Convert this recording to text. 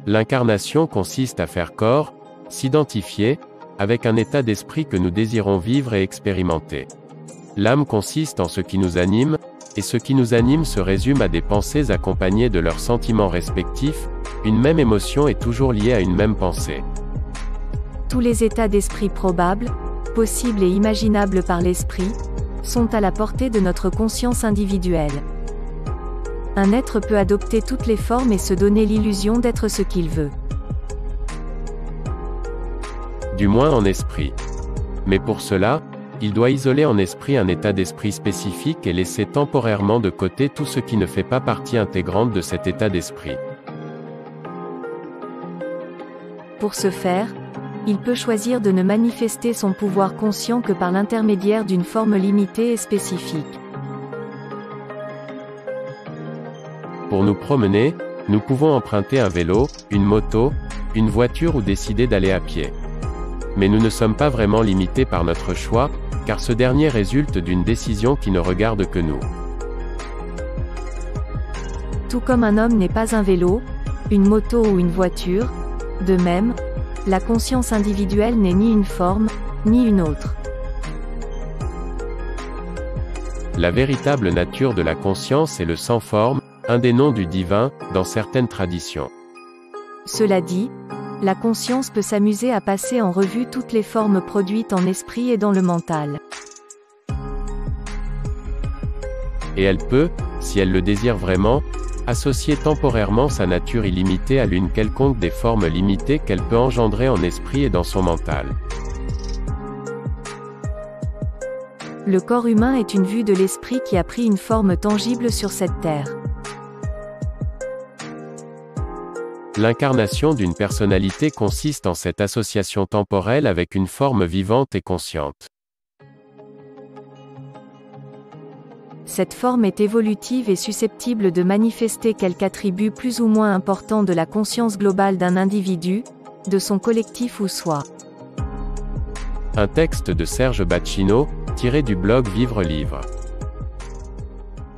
L'incarnation consiste à faire corps, s'identifier, avec un état d'esprit que nous désirons vivre et expérimenter. L'âme consiste en ce qui nous anime, et ce qui nous anime se résume à des pensées accompagnées de leurs sentiments respectifs. Une même émotion est toujours liée à une même pensée. Tous les états d'esprit probables, possibles et imaginables par l'esprit, sont à la portée de notre conscience individuelle. Un être peut adopter toutes les formes et se donner l'illusion d'être ce qu'il veut. Du moins en esprit. Mais pour cela, il doit isoler en esprit un état d'esprit spécifique et laisser temporairement de côté tout ce qui ne fait pas partie intégrante de cet état d'esprit. Pour ce faire, il peut choisir de ne manifester son pouvoir conscient que par l'intermédiaire d'une forme limitée et spécifique. Pour nous promener, nous pouvons emprunter un vélo, une moto, une voiture ou décider d'aller à pied. Mais nous ne sommes pas vraiment limités par notre choix, car ce dernier résulte d'une décision qui ne regarde que nous. Tout comme un homme n'est pas un vélo, une moto ou une voiture, de même, la conscience individuelle n'est ni une forme, ni une autre. La véritable nature de la conscience est le sans forme, un des noms du divin, dans certaines traditions. Cela dit, la conscience peut s'amuser à passer en revue toutes les formes produites en esprit et dans le mental. Et elle peut, si elle le désire vraiment, associer temporairement sa nature illimitée à l'une quelconque des formes limitées qu'elle peut engendrer en esprit et dans son mental. Le corps humain est une vue de l'esprit qui a pris une forme tangible sur cette terre. L'incarnation d'une personnalité consiste en cette association temporelle avec une forme vivante et consciente. Cette forme est évolutive et susceptible de manifester quelque attribut plus ou moins important de la conscience globale d'un individu, de son collectif ou soi. Un texte de Serge Bacchino, tiré du blog Vivre Livre.